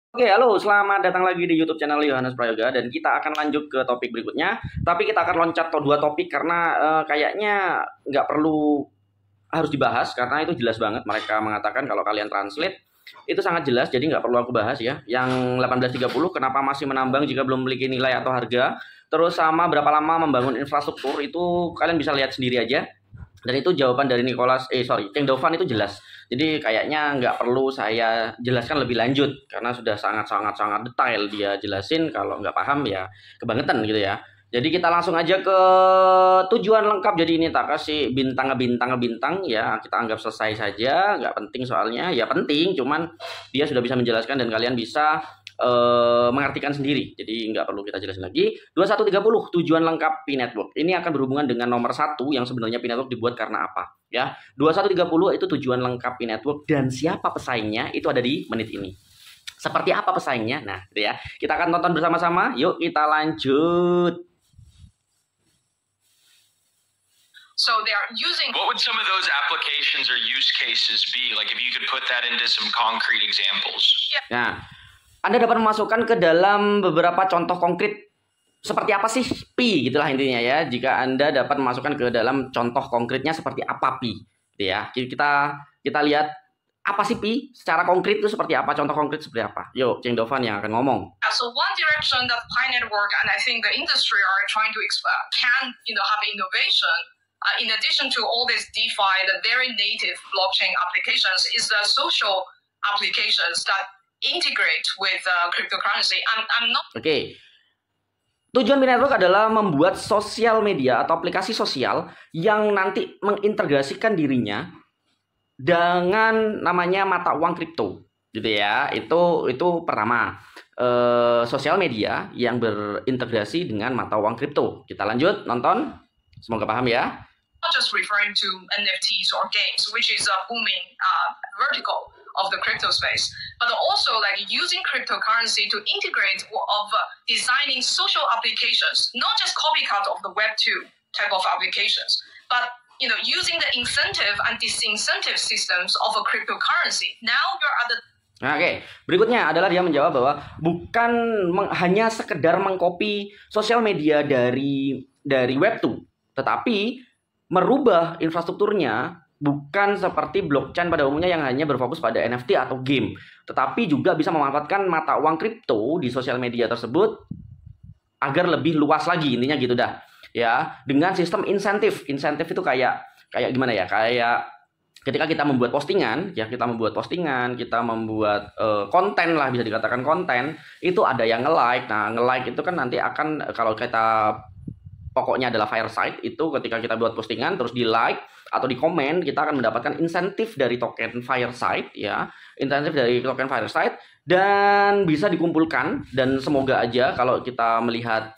Oke, halo, selamat datang lagi di YouTube channel Yohanes Prayoga dan kita akan lanjut ke topik berikutnya. Tapi kita akan loncat ke dua topik karena kayaknya nggak perlu harus dibahas karena itu jelas banget. Mereka mengatakan kalau kalian translate itu sangat jelas, jadi nggak perlu aku bahas ya. Yang 1830 kenapa masih menambang jika belum memiliki nilai atau harga? Terus sama berapa lama membangun infrastruktur itu kalian bisa lihat sendiri aja. Dan itu jawaban dari Cheng Dovan itu jelas. Jadi kayaknya nggak perlu saya jelaskan lebih lanjut karena sudah sangat detail dia jelasin. Kalau nggak paham ya kebangetan gitu ya. Jadi kita langsung aja ke tujuan lengkap. Jadi ini tak kasih bintang ya, kita anggap selesai saja, nggak penting soalnya. Ya penting, cuman dia sudah bisa menjelaskan dan kalian bisa mengartikan sendiri. Jadi nggak perlu kita jelasin lagi. 2130 tujuan lengkap P-Network. Ini akan berhubungan dengan nomor 1 yang sebenarnya P-Network dibuat karena apa ya. 2130 itu tujuan lengkap P-Network dan siapa pesaingnya itu ada di menit ini. Seperti apa pesaingnya? Nah, gitu ya. Kita akan tonton bersama-sama. Yuk kita lanjut. So they are using. What would some of those applications or use cases be? Like if you could put that into some concrete examples. Nah, Anda dapat memasukkan ke dalam beberapa contoh konkret seperti apa sih Pi, gitulah intinya ya. Jika Anda dapat memasukkan ke dalam contoh konkretnya seperti apa Pi, gitu ya. Kita lihat apa sih Pi secara konkret itu seperti apa, contoh konkret seperti apa. Yuk, Cheng Dovan yang akan ngomong. So one direction that Pi Network and I think the industry are trying to have innovation. In addition to all this DeFi, the very native blockchain applications is the social applications that integrate with cryptocurrency. I'm not. Oke. Tujuan P-Network adalah membuat sosial media atau aplikasi sosial yang nanti mengintegrasikan dirinya dengan namanya mata uang kripto, gitu ya. Itu pertama, sosial media yang berintegrasi dengan mata uang kripto. Kita lanjut nonton, semoga paham ya. Not just referring to NFTs or games, which is a booming vertical of the crypto space, but also like using cryptocurrency to integrate designing social applications, not just copycat of the Web2 type of applications, but using the incentive and disincentive systems of a cryptocurrency. Now you're at the. Oke, berikutnya adalah dia menjawab bahwa bukan hanya sekedar mengcopy sosial media dari Web2, tetapi merubah infrastrukturnya bukan seperti blockchain pada umumnya yang hanya berfokus pada NFT atau game, tetapi juga bisa memanfaatkan mata uang kripto di sosial media tersebut agar lebih luas lagi, intinya gitu dah ya, dengan sistem insentif. Insentif itu kayak gimana ya, kayak ketika kita membuat postingan ya, kita membuat konten lah, bisa dikatakan konten, itu ada yang nge-like. Nah, nge-like itu kan nanti akan, kalau kita pokoknya adalah Fireside, itu ketika kita buat postingan terus di like atau di komen, kita akan mendapatkan insentif dari token Fireside ya, insentif dari token Fireside, dan bisa dikumpulkan. Dan semoga aja kalau kita melihat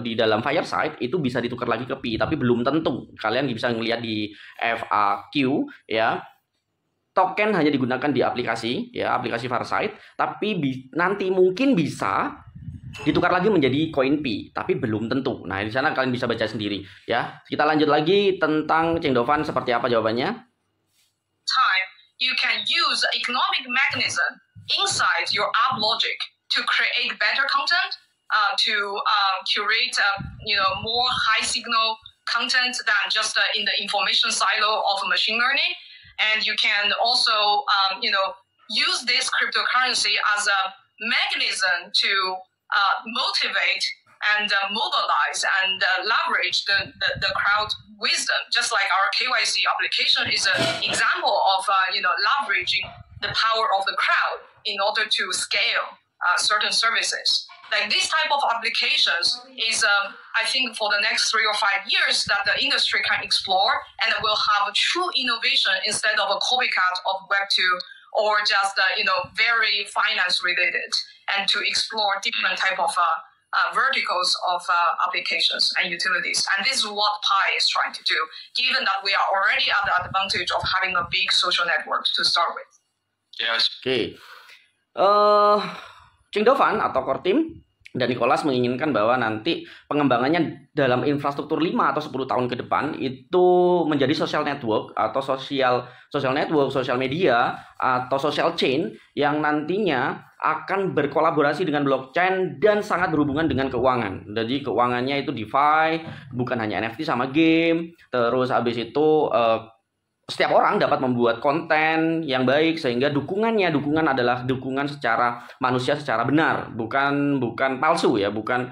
di dalam Fireside itu bisa ditukar lagi ke Pi, tapi belum tentu. Kalian bisa ngelihat di FAQ ya, token hanya digunakan di aplikasi ya, aplikasi Fireside, tapi nanti mungkin bisa ditukar lagi menjadi koin Pi, tapi belum tentu. Nah, di sana kalian bisa baca sendiri ya. Kita lanjut lagi tentang Cheng Dovan seperti apa jawabannya. Time you can use economic mechanism inside your app logic to create better content, to curate more high signal content than just in the information silo of machine learning. And you can also use this cryptocurrency as a mechanism to motivate and mobilize and leverage the crowd wisdom, just like our KYC application is an example of leveraging the power of the crowd in order to scale certain services. Like this type of applications is, I think, for the next 3 or 5 years that the industry can explore, and will have a true innovation instead of a copycat of Web2 or just very finance related, and to explore different type of verticals of applications and utilities. And this is what Pi is trying to do, given that we are already at the advantage of having a big social network to start with. Yes. Oke. Cheng Dovan atau core team Dan Nicholas menginginkan bahwa nanti pengembangannya dalam infrastruktur 5 atau 10 tahun ke depan itu menjadi social network atau social network, social media atau social chain yang nantinya akan berkolaborasi dengan blockchain dan sangat berhubungan dengan keuangan. Jadi keuangannya itu DeFi, bukan hanya NFT sama game. Terus habis itu setiap orang dapat membuat konten yang baik sehingga dukungan adalah dukungan secara manusia secara benar, bukan palsu ya, bukan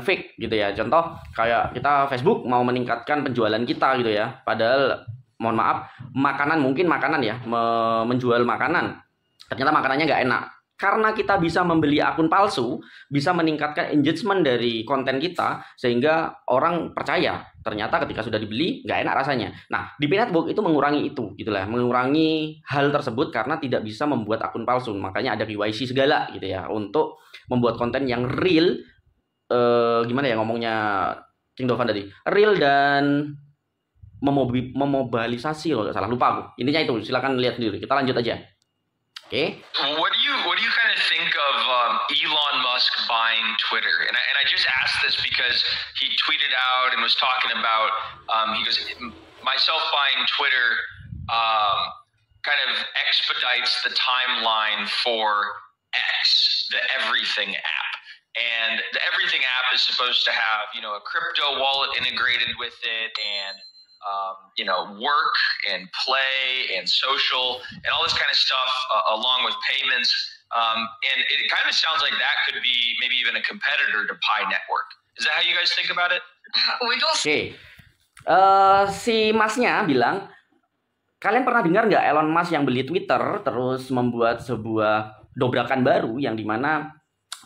fake gitu ya. Contoh kayak kita Facebook mau meningkatkan penjualan kita gitu ya, padahal mohon maaf mungkin makanan ya, menjual makanan ternyata makanannya nggak enak. Karena kita bisa membeli akun palsu, bisa meningkatkan engagement dari konten kita sehingga orang percaya. Ternyata ketika sudah dibeli nggak enak rasanya. Nah, di P-Network itu mengurangi itu, gitulah, mengurangi hal tersebut karena tidak bisa membuat akun palsu. Makanya ada KYC segala gitu ya untuk membuat konten yang real. Gimana ya ngomongnya King Dovan tadi? Real dan memobilisasi kalau nggak salah, lupa aku. Intinya itu, silakan lihat sendiri. Kita lanjut aja. Oke. What do you kind of think of Elon Musk buying Twitter? And I just asked this because he tweeted out and was talking about he goes, myself buying Twitter kind of expedites the timeline for X, the Everything app. And the Everything app is supposed to have, a crypto wallet integrated with it, and work and play and social and all this kind of stuff along with payments. And it kind of sounds like that could be maybe even a competitor to Pi Network. Is that how you guys think about it? Oke. Si Masnya bilang, kalian pernah dengar nggak Elon Musk yang beli Twitter terus membuat sebuah dobrakan baru yang dimana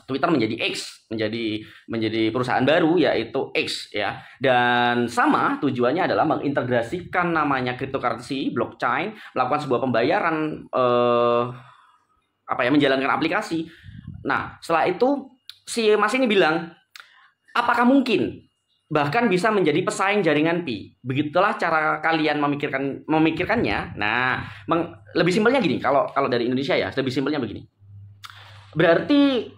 Twitter menjadi X, menjadi perusahaan baru yaitu X ya. Dan sama tujuannya adalah mengintegrasikan namanya cryptocurrency, blockchain, melakukan sebuah pembayaran menjalankan aplikasi. Nah, setelah itu si Mas ini bilang, apakah mungkin bahkan bisa menjadi pesaing jaringan Pi? Begitulah cara kalian memikirkannya. Nah, lebih simpelnya gini, kalau dari Indonesia ya, lebih simpelnya begini. Berarti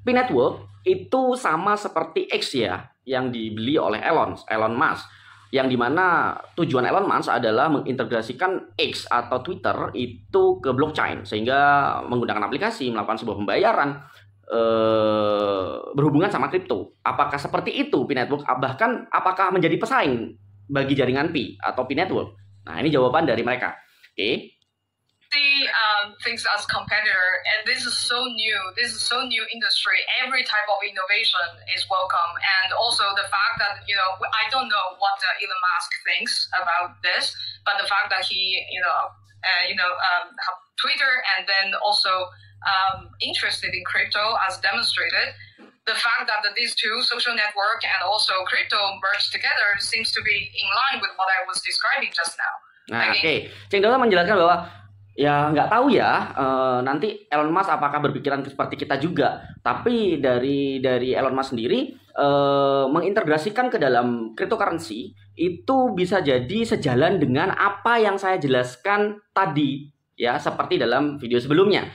P-Network itu sama seperti X ya, yang dibeli oleh Elon Musk, yang dimana tujuan Elon Musk adalah mengintegrasikan X atau Twitter itu ke blockchain sehingga menggunakan aplikasi melakukan sebuah pembayaran berhubungan sama kripto. Apakah seperti itu P-Network? Bahkan apakah menjadi pesaing bagi jaringan Pi atau P-Network? Nah, ini jawaban dari mereka. Oke. Things as competitor, and this is so new industry. Every type of innovation is welcome, and also the fact that I don't know what Elon Musk thinks about this, but the fact that he have Twitter and then also interested in crypto as demonstrated, the fact that these two, social network and also crypto, merged together seems to be in line with what I was describing just now. Nah, oke. Ceng Dola menjelaskan bahwa ya nggak tahu ya nanti Elon Musk apakah berpikiran seperti kita juga. Tapi dari Elon Musk sendiri mengintegrasikan ke dalam cryptocurrency itu bisa jadi sejalan dengan apa yang saya jelaskan tadi ya, seperti dalam video sebelumnya.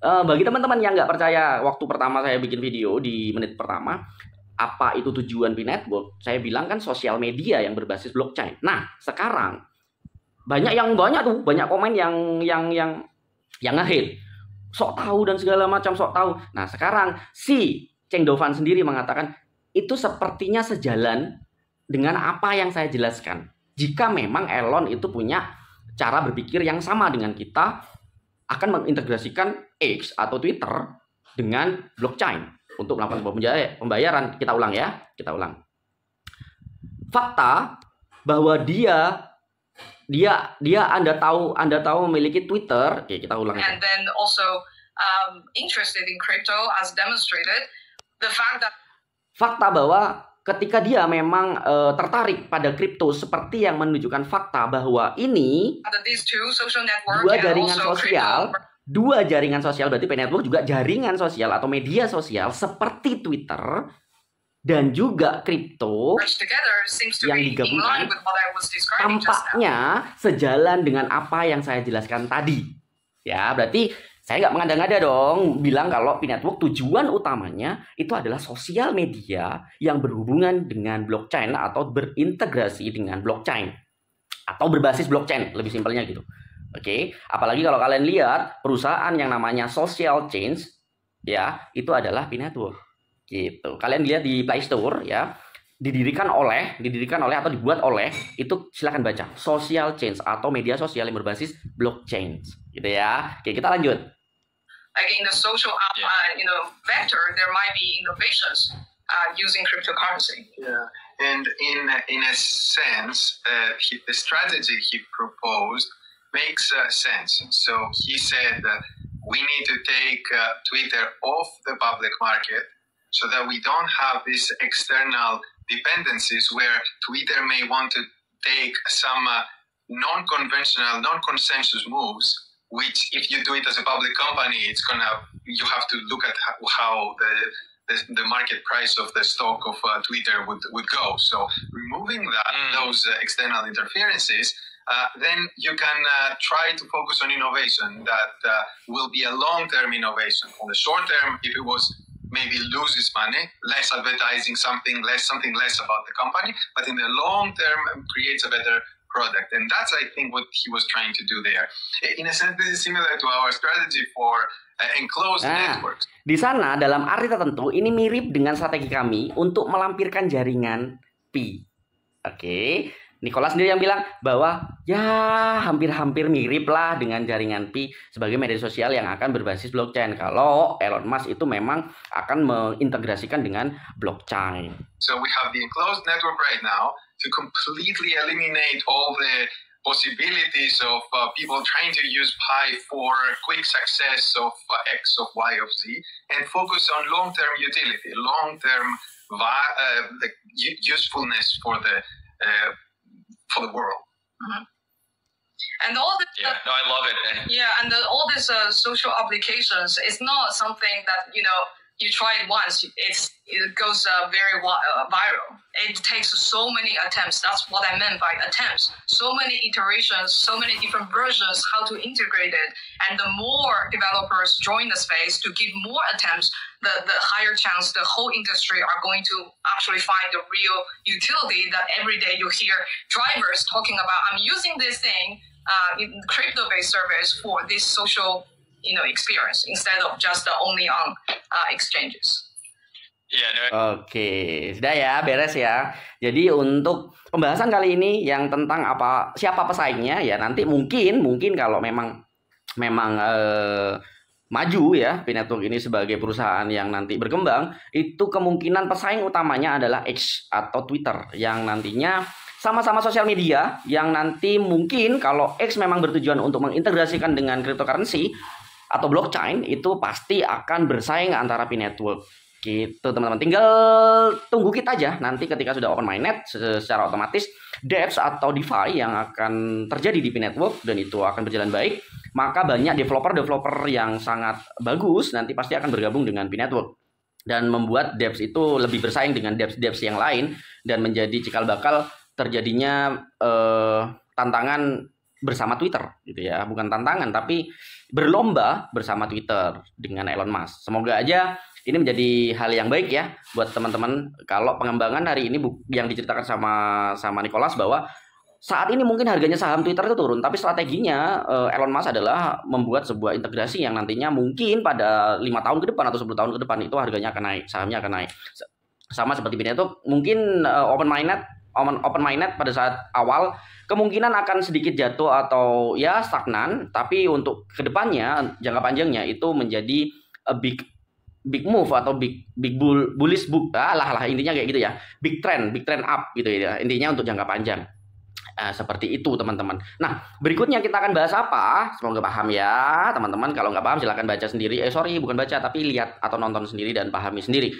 Bagi teman-teman yang nggak percaya, waktu pertama saya bikin video di menit pertama, apa itu tujuan P-Network? Saya bilang kan sosial media yang berbasis blockchain. Nah, sekarang banyak komen yang nge-hate, sok tahu dan segala macam, sok tahu. Nah, sekarang si King Dovan sendiri mengatakan itu sepertinya sejalan dengan apa yang saya jelaskan. Jika memang Elon itu punya cara berpikir yang sama dengan kita, akan mengintegrasikan X atau Twitter dengan blockchain untuk melakukan pembayaran. Kita ulang. Fakta bahwa dia Anda tahu memiliki Twitter. Oke, kita ulang. And then also interested in crypto as demonstrated, the fact that fakta bahwa ketika dia memang tertarik pada kripto, seperti yang menunjukkan fakta bahwa ini dua jaringan sosial, berarti P-Network juga jaringan sosial atau media sosial seperti Twitter dan juga kripto yang digabungkan tampaknya sejalan dengan apa yang saya jelaskan tadi. Ya, berarti Saya nggak mengada-ngada dong bilang kalau P-Network tujuan utamanya itu adalah sosial media yang berhubungan dengan blockchain atau berintegrasi dengan blockchain atau berbasis blockchain, lebih simpelnya gitu. Oke, apalagi kalau kalian lihat perusahaan yang namanya Social Change ya, itu adalah P-Network. Gitu. Kalian lihat di Play Store ya, didirikan oleh atau dibuat oleh, itu silahkan baca, Social Change atau media sosial yang berbasis blockchain gitu ya. Oke, kita lanjut. Like in the social vector, there might be innovations using cryptocurrency. Yeah, and in a sense, the strategy he proposed makes sense. So he said we need to take Twitter off the public market so that we don't have these external dependencies where Twitter may want to take some non-conventional, non-consensus moves, which if you do it as a public company, you have to look at how the market price of the stock of Twitter would go. So removing those external interferences, then you can try to focus on innovation that will be a long-term innovation. On the short term, if it was maybe loses money, less advertising, something less about the company, but in the long term creates a better product. And that's, I think, what he was trying to do there. In a sense, this is similar to our strategy for enclosed networks. Di sana, dalam arti tertentu, ini mirip dengan strategi kami untuk melampirkan jaringan Pi. Oke. Nicholas sendiri yang bilang bahwa ya hampir-hampir mirip lah dengan jaringan Pi sebagai media sosial yang akan berbasis blockchain. Kalau Elon Musk itu memang akan mengintegrasikan dengan blockchain. So we have the enclosed network right now to completely eliminate all the possibilities of people trying to use Pi for quick success of X, of Y, of Z, and focus on long-term utility, long-term usefulness for the world. Mm-hmm. And all this, I love it. And all these social applications is not something that you try it once, it goes very viral. It takes so many attempts. That's what I meant by attempts. So many iterations, so many different versions, how to integrate it. And the more developers join the space to give more attempts, the higher chance the whole industry are going to actually find the real utility that every day you hear drivers talking about, I'm using this thing, crypto-based service for this social experience instead of just only on exchanges. Oke, sudah ya, beres ya. Jadi untuk pembahasan kali ini yang tentang siapa pesaingnya ya, nanti mungkin kalau memang maju ya P-Network ini sebagai perusahaan yang nanti berkembang, itu kemungkinan pesaing utamanya adalah X atau Twitter yang nantinya sama-sama sosial media yang nanti mungkin kalau X memang bertujuan untuk mengintegrasikan dengan cryptocurrency atau blockchain, itu pasti akan bersaing antara P-Network gitu teman-teman. Tinggal tunggu kita aja nanti ketika sudah open mainnet, secara otomatis dApps atau DeFi yang akan terjadi di P-Network dan itu akan berjalan baik, maka banyak developer yang sangat bagus nanti pasti akan bergabung dengan P-Network dan membuat dApps itu lebih bersaing dengan dApps yang lain dan menjadi cikal bakal terjadinya tantangan bersama Twitter gitu ya, bukan tantangan tapi berlomba bersama Twitter dengan Elon Musk. Semoga aja ini menjadi hal yang baik ya buat teman-teman. Kalau pengembangan hari ini yang diceritakan sama Nicholas bahwa saat ini mungkin harganya saham Twitter itu turun, tapi strateginya Elon Musk adalah membuat sebuah integrasi yang nantinya mungkin pada 5 tahun ke depan atau 10 tahun ke depan itu harganya akan naik, sahamnya akan naik. Sama seperti P-Network, mungkin open mainnet pada saat awal kemungkinan akan sedikit jatuh atau ya stagnan, tapi untuk kedepannya jangka panjangnya itu menjadi big move atau big bullish book intinya kayak gitu ya, big trend up gitu ya intinya untuk jangka panjang. Seperti itu teman-teman. Nah berikutnya kita akan bahas apa, semoga paham ya teman-teman. Kalau nggak paham silahkan baca sendiri, bukan baca tapi lihat atau nonton sendiri dan pahami sendiri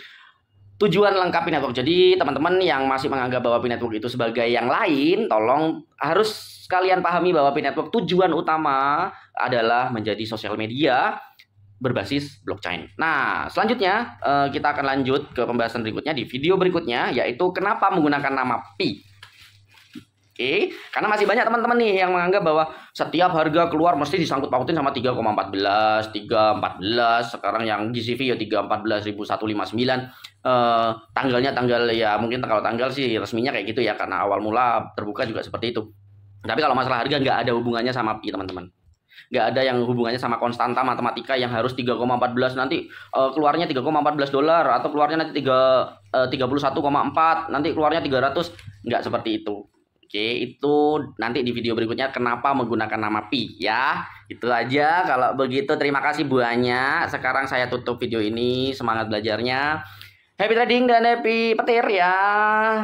tujuan lengkap P-Network. Jadi teman-teman yang masih menganggap bahwa P-Network itu sebagai yang lain, tolong harus kalian pahami bahwa P-Network tujuan utama adalah menjadi sosial media berbasis blockchain. Nah selanjutnya kita akan lanjut ke pembahasan berikutnya di video berikutnya, yaitu kenapa menggunakan nama Pi. Oke, karena masih banyak teman-teman nih yang menganggap bahwa setiap harga keluar mesti disangkut pautin sama 3,14, 3,14. Sekarang yang GCV ya 314.159. Tanggalnya tanggal ya mungkin kalau tanggal sih resminya kayak gitu ya karena awal mula terbuka juga seperti itu. Tapi kalau masalah harga nggak ada hubungannya sama PI teman-teman. Nggak ada yang hubungannya sama konstanta matematika yang harus 3,14 nanti keluarnya 3,14 dolar atau keluarnya nanti 31,4 nanti keluarnya 300, nggak seperti itu. Oke, itu nanti di video berikutnya kenapa menggunakan nama Pi ya. Itu aja kalau begitu, terima kasih banyak. Sekarang saya tutup video ini, semangat belajarnya. Happy trading dan happy petir ya.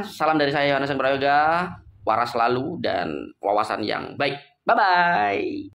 Salam dari saya Yohanes Prayoga, waras selalu dan wawasan yang baik. Bye bye.